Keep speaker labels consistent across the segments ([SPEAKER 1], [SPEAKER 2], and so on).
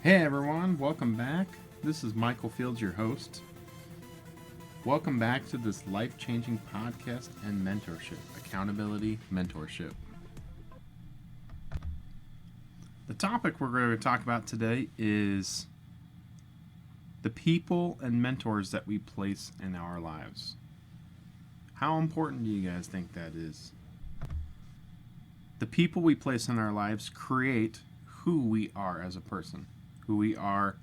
[SPEAKER 1] Hey everyone, welcome back. This is Michael Fields, your host. Welcome back to this life-changing podcast and mentorship, accountability mentorship. The topic we're going to talk about today is the people and mentors that we place in our lives. How important do you guys think that is? The people we place in our lives create who we are as a person, who we are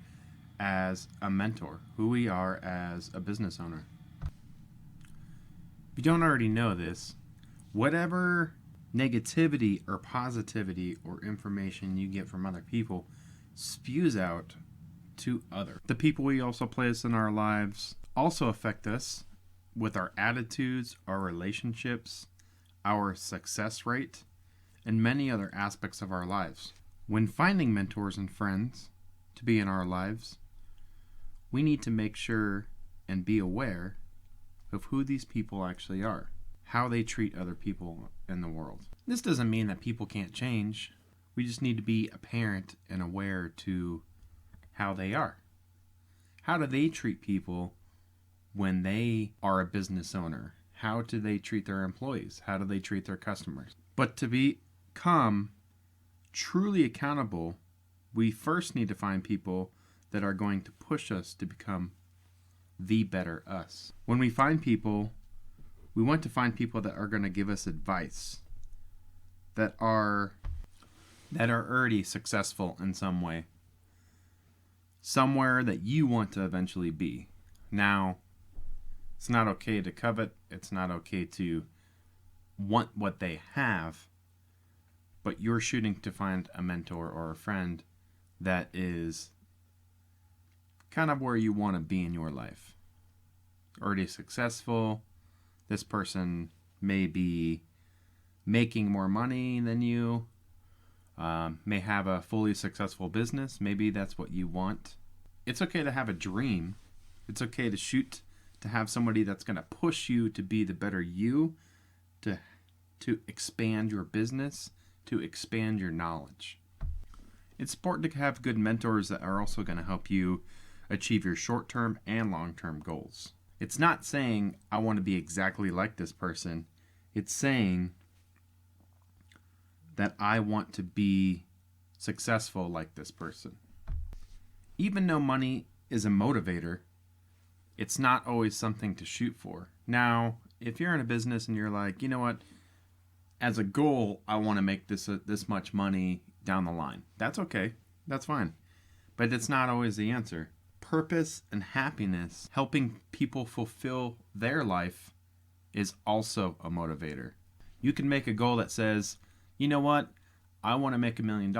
[SPEAKER 1] as a mentor, who we are as a business owner. If you don't already know this, whatever negativity or positivity or information you get from other people spews out to others. The people we also place in our lives also affect us with our attitudes, our relationships, our success rate, and many other aspects of our lives. When finding mentors and friends to be in our lives, we need to make sure and be aware of who these people actually are, how they treat other people in the world. This doesn't mean that people can't change. We just need to be apparent and aware to how they are. How do they treat people when they are a business owner? How do they treat their employees? How do they treat their customers? But to become truly accountable, we first need to find people that are going to push us to become the better us. When we find people, we want to find people that are going to give us advice, that are already successful in some way, somewhere that you want to eventually be. Now, it's not okay to covet, it's not okay to want what they have, but you're shooting to find a mentor or a friend that is kind of where you want to be in your life. Already successful. This person may be making more money than you, may have a fully successful business. Maybe that's what you want. It's okay to have a dream. It's okay to shoot to have somebody that's going to push you to be the better you, to expand your business, to expand your knowledge. It's important to have good mentors that are also going to help you achieve your short-term and long-term goals. It's not saying, I want to be exactly like this person. It's saying that I want to be successful like this person. Even though money is a motivator, it's not always something to shoot for. Now, if you're in a business and you're like, you know what, as a goal, I want to make this much money down the line. That's okay. That's fine. But it's not always the answer. Purpose and happiness, helping people fulfill their life, is also a motivator. You can make a goal that says, you know what, I want to make $1 million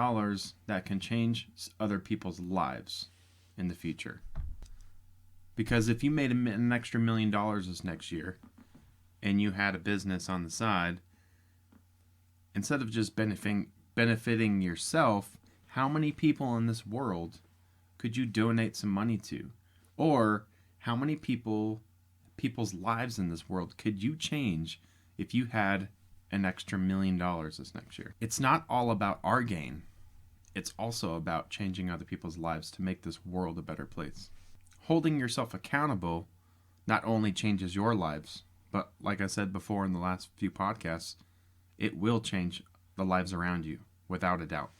[SPEAKER 1] that can change other people's lives in the future. Because if you made an extra $1 million this next year and you had a business on the side, instead of just benefiting yourself, how many people in this world could you donate some money to? Or how many people's lives in this world could you change if you had an extra $1 million this next year? It's not all about our gain. It's also about changing other people's lives to make this world a better place. Holding yourself accountable not only changes your lives, but like I said before in the last few podcasts, it will change the lives around you, without a doubt.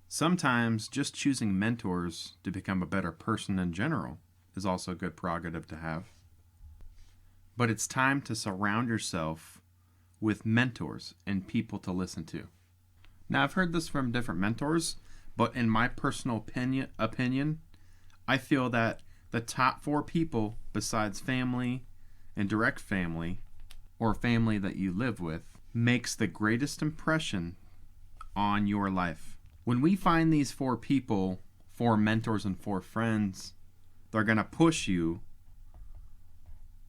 [SPEAKER 1] Sometimes just choosing mentors to become a better person in general is also a good prerogative to have. But it's time to surround yourself with mentors and people to listen to. Now, I've heard this from different mentors, but in my personal opinion, I feel that the top 4 people besides family and direct family, or family that you live with, makes the greatest impression on your life. When we find these 4 people, 4 mentors and 4 friends, they're going to push you.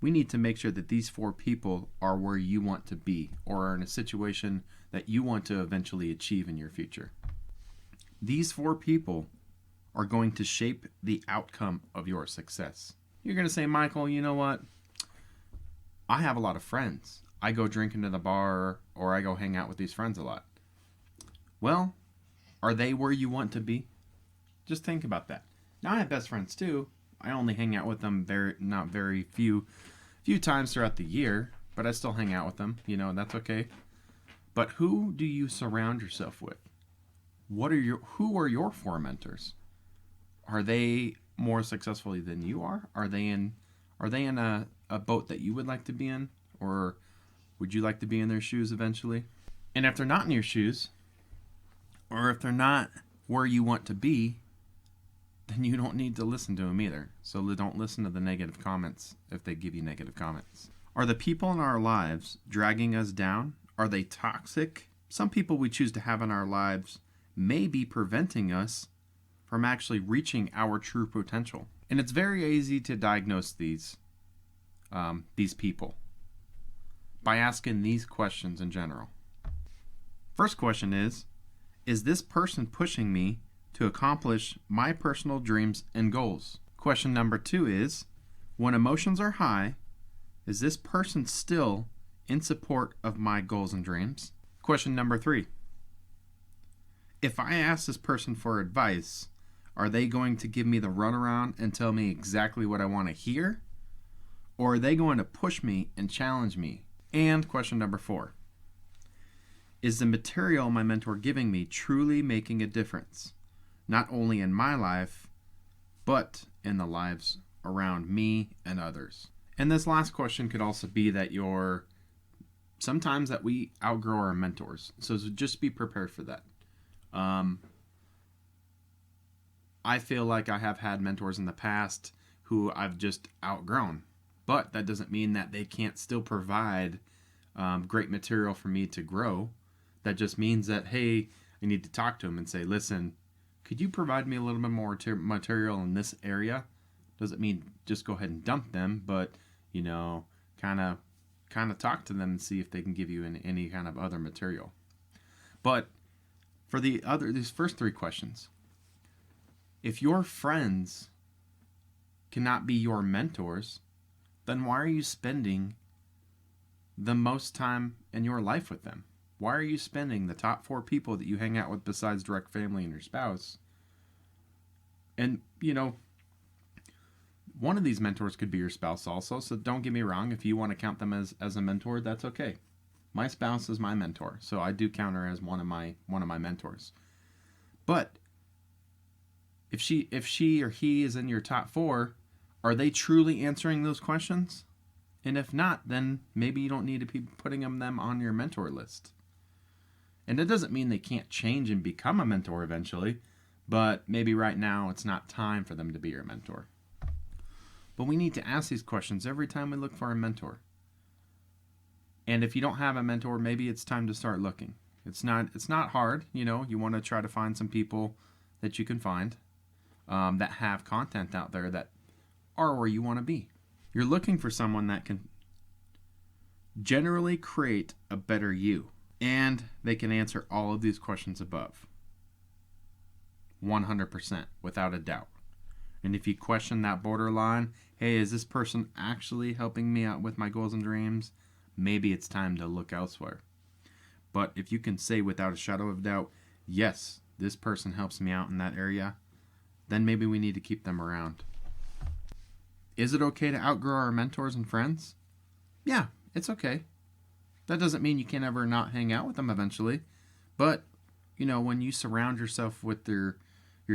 [SPEAKER 1] We need to make sure that these 4 people are where you want to be, or are in a situation that you want to eventually achieve in your future. These 4 people are going to shape the outcome of your success. You're going to say, Michael, you know what? I have a lot of friends. I go drinking to the bar, or I go hang out with these friends a lot. Well, are they where you want to be? Just think about that. Now I have best friends too. I only hang out with them not very few times throughout the year, but I still hang out with them, and that's okay. But who do you surround yourself with? Who are your 4 mentors? Are they more successfully than you are? Are they in a boat that you would like to be in? Or would you like to be in their shoes eventually? And if they're not in your shoes, or if they're not where you want to be, then you don't need to listen to them either. So don't listen to the negative comments if they give you negative comments. Are the people in our lives dragging us down? Are they toxic? Some people we choose to have in our lives may be preventing us from actually reaching our true potential. And it's very easy to diagnose these people by asking these questions in general. First question is this person pushing me to accomplish my personal dreams and goals? Question number 2 is, when emotions are high, is this person still in support of my goals and dreams? Question number 3, if I ask this person for advice, are they going to give me the runaround and tell me exactly what I want to hear? Or are they going to push me and challenge me? And question number 4, is the material my mentor giving me truly making a difference? Not only in my life, but in the lives around me and others. And this last question could also be that sometimes that we outgrow our mentors. So just be prepared for that. I feel like I have had mentors in the past who I've just outgrown. But that doesn't mean that they can't still provide great material for me to grow. That just means that, hey, I need to talk to them and say, listen, could you provide me a little bit more material in this area? Doesn't mean just go ahead and dump them, but, kind of talk to them and see if they can give you any kind of other material. But for these first 3 questions, if your friends cannot be your mentors, then why are you spending the most time in your life with them? Why are you spending the top 4 people that you hang out with besides direct family and your spouse? And, one of these mentors could be your spouse also, so don't get me wrong. If you want to count them as a mentor, that's okay. My spouse is my mentor, so I do count her as one of my mentors. But if she or he is in your top 4, are they truly answering those questions? And if not, then maybe you don't need to be putting them on your mentor list. And it doesn't mean they can't change and become a mentor eventually, but maybe right now it's not time for them to be your mentor. But we need to ask these questions every time we look for a mentor. And if you don't have a mentor, maybe it's time to start looking. It's not hard, you want to try to find some people that you can find that have content out there that are where you want to be. You're looking for someone that can generally create a better you, and they can answer all of these questions above. 100%, without a doubt. And if you question that borderline, hey, is this person actually helping me out with my goals and dreams? Maybe it's time to look elsewhere. But if you can say without a shadow of doubt, yes, this person helps me out in that area, then maybe we need to keep them around. Is it okay to outgrow our mentors and friends? Yeah, it's okay. That doesn't mean you can ever not hang out with them eventually. But, when you surround yourself with your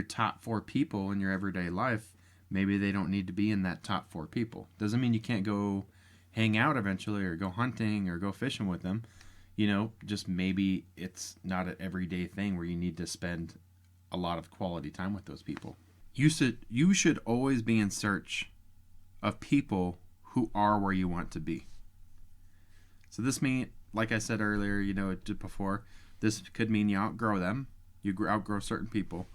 [SPEAKER 1] top 4 people in your everyday life, maybe they don't need to be in that top 4 people. Doesn't mean you can't go hang out eventually or go hunting or go fishing with them. Just maybe it's not an everyday thing where you need to spend a lot of quality time with those people. You should always be in search of people who are where you want to be. So this means, like I said earlier, before, this could mean you outgrow them. You outgrow certain people.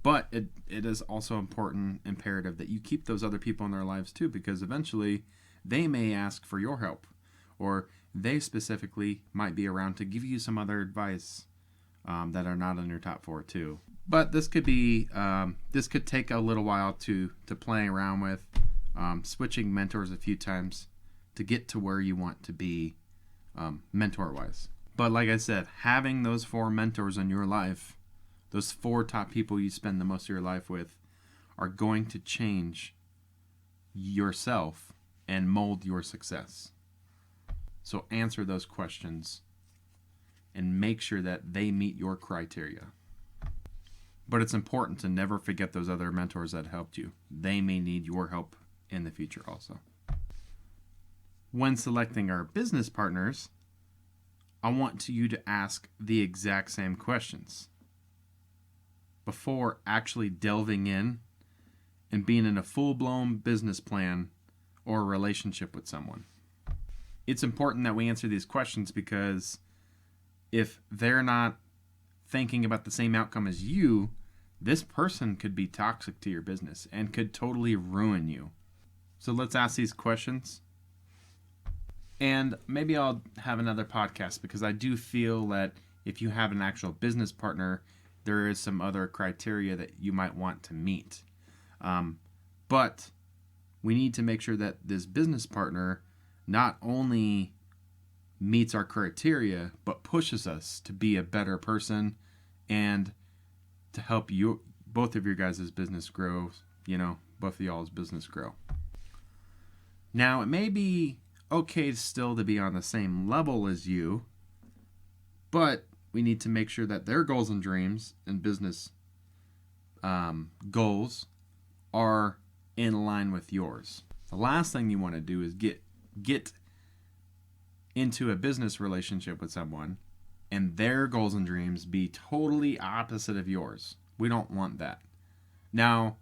[SPEAKER 1] But it is also imperative that you keep those other people in their lives too, because eventually they may ask for your help, or they specifically might be around to give you some other advice that are not in your top 4 too. But this could take a little while to play around with, switching mentors a few times to get to where you want to be mentor-wise. But like I said, having those 4 mentors in your life those 4 top people you spend the most of your life with, are going to change yourself and mold your success. So answer those questions and make sure that they meet your criteria. But it's important to never forget those other mentors that helped you. They may need your help in the future also. When selecting our business partners, I want you to ask the exact same questions before actually delving in and being in a full-blown business plan or a relationship with someone. It's important that we answer these questions because if they're not thinking about the same outcome as you, this person could be toxic to your business and could totally ruin you. So let's ask these questions. And maybe I'll have another podcast because I do feel that if you have an actual business partner, there is some other criteria that you might want to meet. But we need to make sure that this business partner not only meets our criteria, but pushes us to be a better person and to help you, both of your guys' business grow, both of y'all's business grow. Now, it may be okay still to be on the same level as you, but we need to make sure that their goals and dreams and business goals are in line with yours. The last thing you want to do is get into a business relationship with someone and their goals and dreams be totally opposite of yours. We don't want that. Now,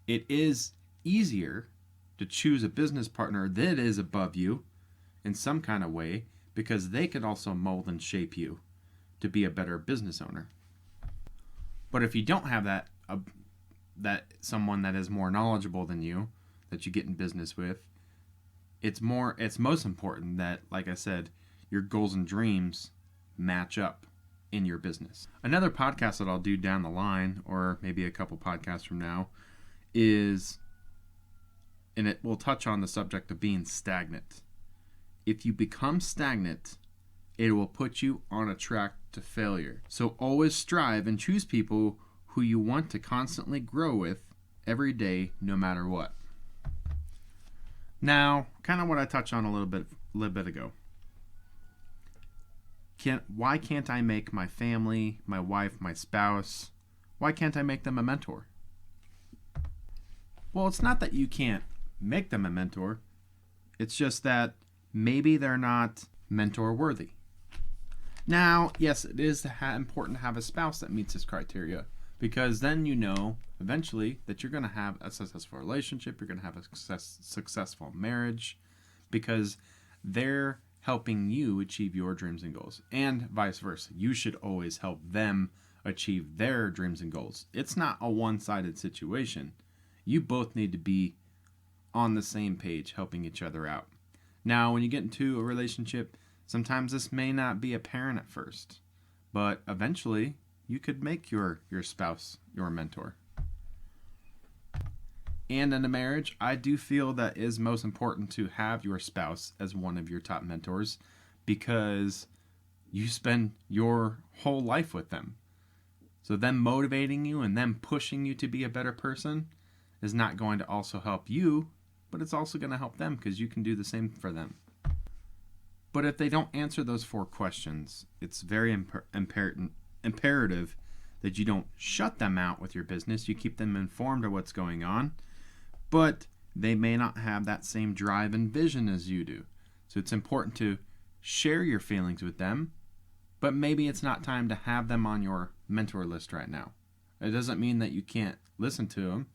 [SPEAKER 1] it is easier to choose a business partner that is above you in some kind of way because they could also mold and shape you to be a better business owner. But if you don't have that someone that is more knowledgeable than you that you get in business with, it's most important that, like I said, your goals and dreams match up in your business. Another podcast that I'll do down the line, or maybe a couple podcasts from now, and it will touch on the subject of being stagnant. If you become stagnant, it will put you on a track to failure. So always strive and choose people who you want to constantly grow with every day, no matter what. Now, kind of what I touched on a little bit ago. Why can't I make my family, my wife, my spouse, why can't I make them a mentor? Well, it's not that you can't make them a mentor. It's just that maybe they're not mentor worthy. Now, yes, it is important to have a spouse that meets this criteria, because then you know eventually that you're going to have a successful relationship, you're going to have a successful marriage, because they're helping you achieve your dreams and goals, and vice versa. You should always help them achieve their dreams and goals. It's not a one-sided situation. You both need to be on the same page, helping each other out. Now, when you get into a relationship, sometimes this may not be apparent at first, but eventually you could make your spouse your mentor. And in a marriage, I do feel that it is most important to have your spouse as one of your top mentors, because you spend your whole life with them. So them motivating you and them pushing you to be a better person is not going to also help you, but it's also going to help them because you can do the same for them. But if they don't answer those 4 questions, it's very imperative that you don't shut them out with your business. You keep them informed of what's going on, but they may not have that same drive and vision as you do. So it's important to share your feelings with them, but maybe it's not time to have them on your mentor list right now. It doesn't mean that you can't listen to them,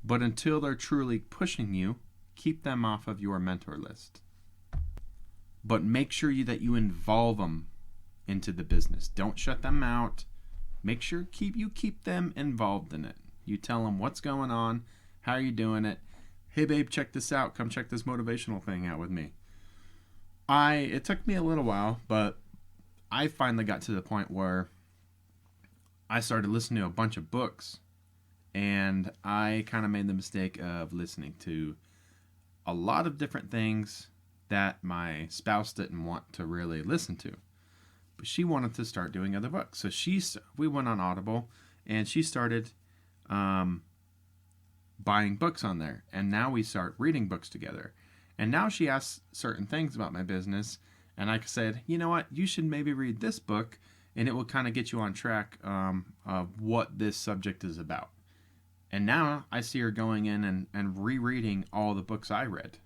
[SPEAKER 1] but until they're truly pushing you, keep them off of your mentor list. But make sure that you involve them into the business. Don't shut them out. Make sure you keep them involved in it. You tell them what's going on, how are you doing it. Hey babe, check this out. Come check this motivational thing out with me. It took me a little while, but I finally got to the point where I started listening to a bunch of books, and I kind of made the mistake of listening to a lot of different things that my spouse didn't want to really listen to. she wanted to start doing other books. So we went on Audible, and she started buying books on there. And now we start reading books together. And now she asks certain things about my business. And I said, you know what, you should maybe read this book, and it will kind of get you on track of what this subject is about. And now I see her going in and rereading all the books I read.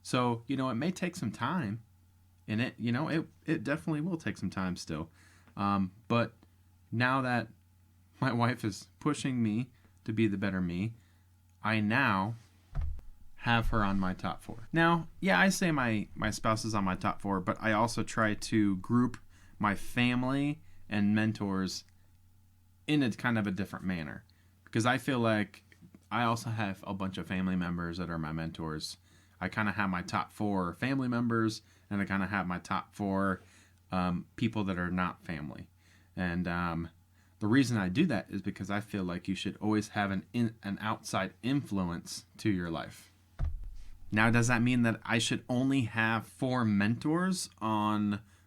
[SPEAKER 1] So, it may take some time. And it definitely will take some time still. But now that my wife is pushing me to be the better me, I now have her on my top 4. Now, yeah, I say my spouse is on my top 4, but I also try to group my family and mentors in a kind of a different manner. Because I feel like I also have a bunch of family members that are my mentors. I kind of have my top 4 family members, and I kind of have my top 4 people that are not family. And the reason I do that is because I feel like you should always have an outside influence to your life. Now, does that mean that I should only have 4 mentors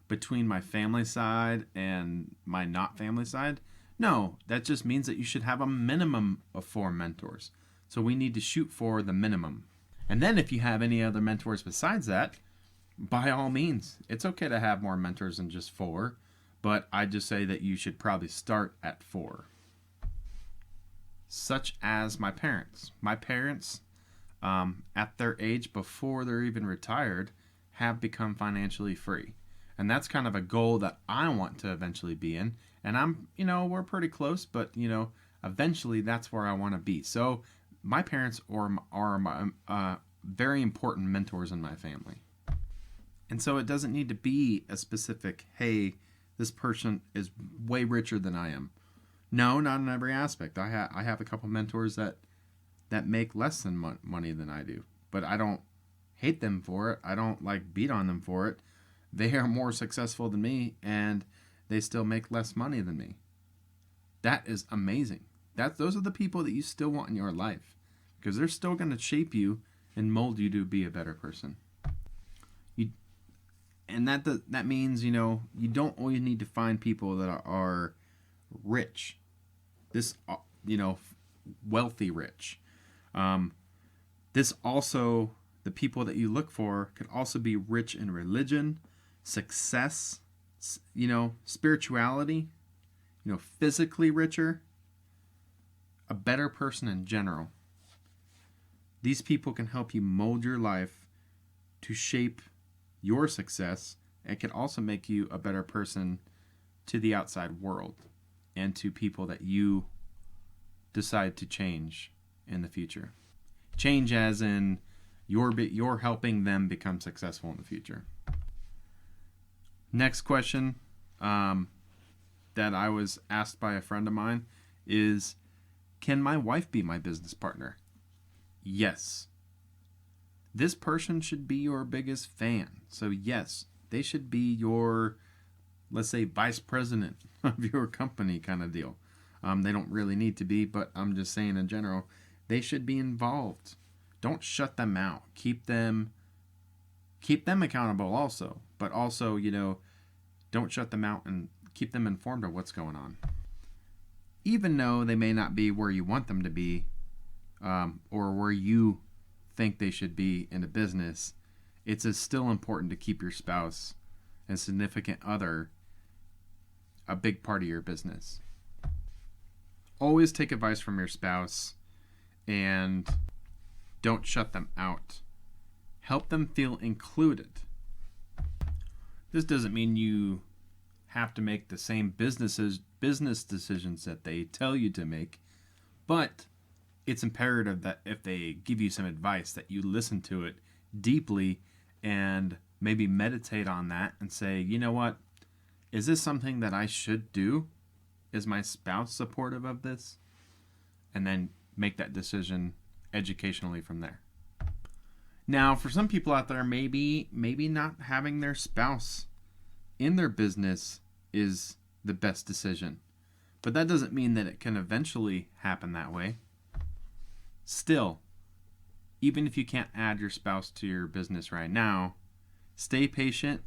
[SPEAKER 1] between my family side and my not family side? No, that just means that you should have a minimum of 4 mentors. So we need to shoot for the minimum. And then if you have any other mentors besides that, by all means, it's okay to have more mentors than just 4, but I just say that you should probably start at 4. Such as my parents. My parents, at their age before they're even retired, have become financially free. And that's kind of a goal that I want to eventually be in. And we're pretty close, but, eventually that's where I want to be. So my parents are my very important mentors in my family. And so it doesn't need to be a specific, hey, this person is way richer than I am. No, not in every aspect. I have a couple mentors that make less than money than I do. But I don't hate them for it. I don't beat on them for it. They are more successful than me, and they still make less money than me. That is amazing. Those are the people that you still want in your life, because they're still going to shape you and mold you to be a better person. And that means, you don't always need to find people that are rich. Wealthy rich. This also, the people that you look for could also be rich in religion, success, spirituality, physically richer, a better person in general. These people can help you mold your life to shape your success, and can also make you a better person to the outside world and to people that you decide to change in the future. Change as in you're helping them become successful in the future. Next question that I was asked by a friend of mine is, can my wife be my business partner? Yes. This person should be your biggest fan. So yes, they should be your, let's say, vice president of your company kind of deal. They don't really need to be, but I'm just saying in general, they should be involved. Don't shut them out. Keep them accountable also. But also, don't shut them out, and keep them informed of what's going on. Even though they may not be where you want them to be, or where you think they should be in a business, it's still important to keep your spouse and significant other a big part of your business. Always take advice from your spouse, and don't shut them out. Help them feel included. This doesn't mean you have to make the same business decisions that they tell you to make, but it's imperative that if they give you some advice, that you listen to it deeply and maybe meditate on that and say, you know what? Is this something that I should do? Is my spouse supportive of this? And then make that decision educationally from there. Now, for some people out there, maybe not having their spouse in their business is the best decision. But that doesn't mean that it can eventually happen that way. Still, even if you can't add your spouse to your business right now, stay patient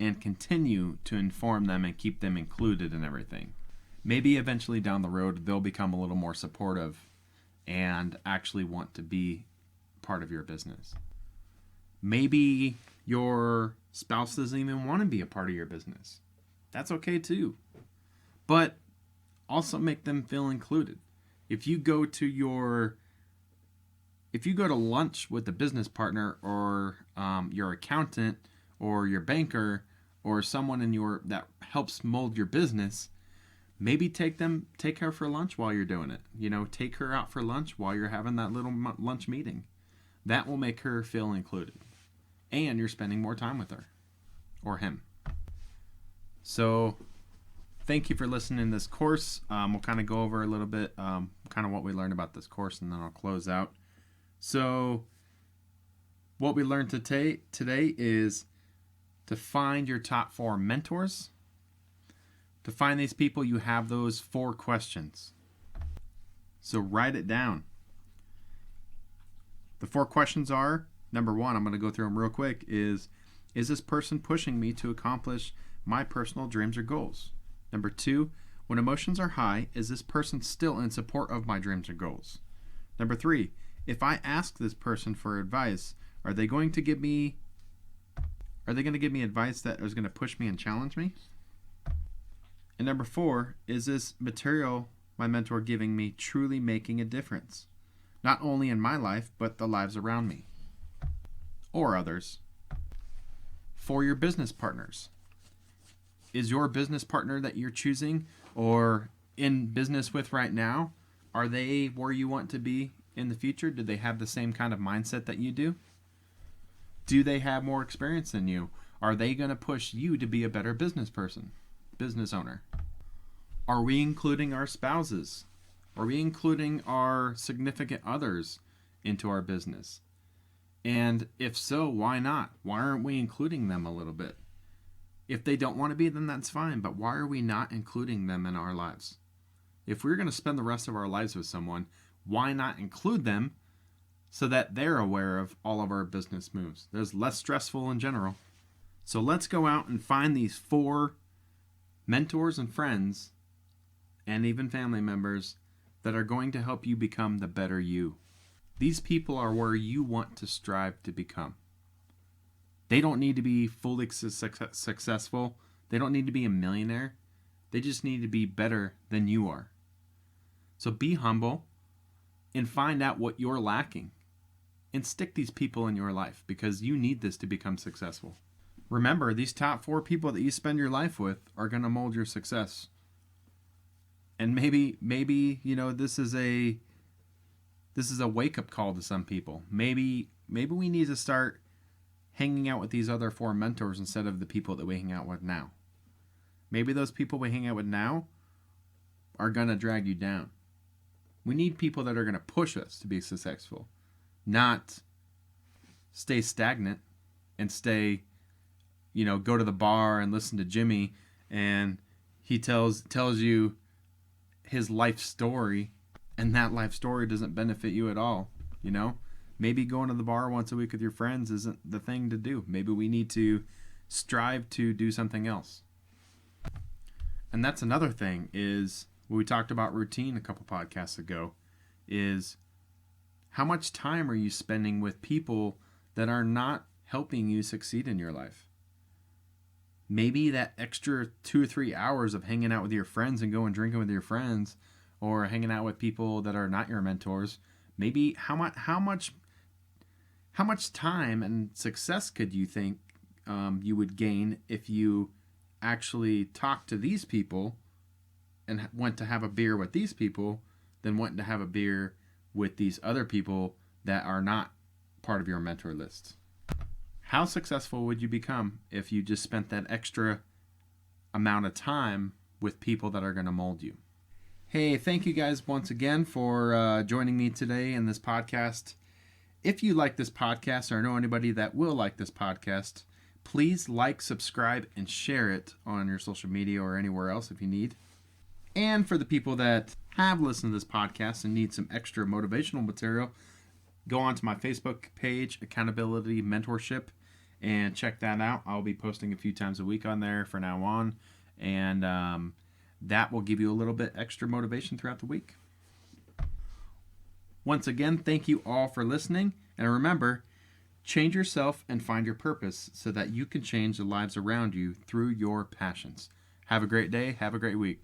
[SPEAKER 1] and continue to inform them and keep them included in everything. Maybe eventually down the road, they'll become a little more supportive and actually want to be part of your business. Maybe your spouse doesn't even want to be a part of your business. That's okay too. But also make them feel included. If you go to lunch with a business partner or your accountant or your banker or someone that helps mold your business, maybe take her for lunch while you're doing it. Take her out for lunch while you're having that little lunch meeting. That will make her feel included. And you're spending more time with her or him. So thank you for listening to this course. We'll kind of go over a little bit kind of what we learned about this course, and then I'll close out. So what we learned today is to find your top 4 mentors. To find these people, you have those 4 questions. So write it down. The 4 questions are, number 1, I'm going to go through them real quick, is this person pushing me to accomplish my personal dreams or goals? Number 2, when emotions are high, is this person still in support of my dreams or goals? Number 3, if I ask this person for advice, are they going to give me advice that is going to push me and challenge me? And number 4, is this material my mentor giving me truly making a difference? Not only in my life, but the lives around me or others. For your business partners, is your business partner that you're choosing or in business with right now, are they where you want to be in the future? Do they have the same kind of mindset that you do? Do they have more experience than you? Are they going to push you to be a better business owner? Are we including our spouses? Are we including our significant others into our business? And if so, why not? Why aren't we including them a little bit? If they don't want to be, then that's fine. But why are we not including them in our lives? If we're going to spend the rest of our lives with someone, why not include them so that they're aware of all of our business moves? There's less stressful in general. So let's go out and find these 4 mentors and friends and even family members that are going to help you become the better you. These people are where you want to strive to become. They don't need to be fully successful. They don't need to be a millionaire. They just need to be better than you are. So be humble and find out what you're lacking and stick these people in your life because you need this to become successful. Remember, these top 4 people that you spend your life with are going to mold your success. And maybe this is a wake-up call to some people. Maybe we need to start hanging out with these other 4 mentors instead of the people that we hang out with now. Maybe those people we hang out with now are going to drag you down. We need people that are going to push us to be successful, not stay stagnant and go to the bar and listen to Jimmy and he tells you his life story and that life story doesn't benefit you at all. Maybe going to the bar once a week with your friends isn't the thing to do. Maybe we need to strive to do something else. And that's another thing is what we talked about routine a couple podcasts ago is how much time are you spending with people that are not helping you succeed in your life? Maybe that extra 2 or 3 hours of hanging out with your friends and going drinking with your friends or hanging out with people that are not your mentors, maybe how much time and success could you think you would gain if you actually talked to these people and went to have a beer with these people than went to have a beer with these other people that are not part of your mentor list? How successful would you become if you just spent that extra amount of time with people that are going to mold you? Hey, thank you guys once again for joining me today in this podcast. If you like this podcast or know anybody that will like this podcast, please like, subscribe, and share it on your social media or anywhere else if you need. And for the people that have listened to this podcast and need some extra motivational material, go on to my Facebook page, Accountability Mentorship, and check that out. I'll be posting a few times a week on there from now on, and that will give you a little bit extra motivation throughout the week. Once again, thank you all for listening, and remember, change yourself and find your purpose so that you can change the lives around you through your passions. Have a great day. Have a great week.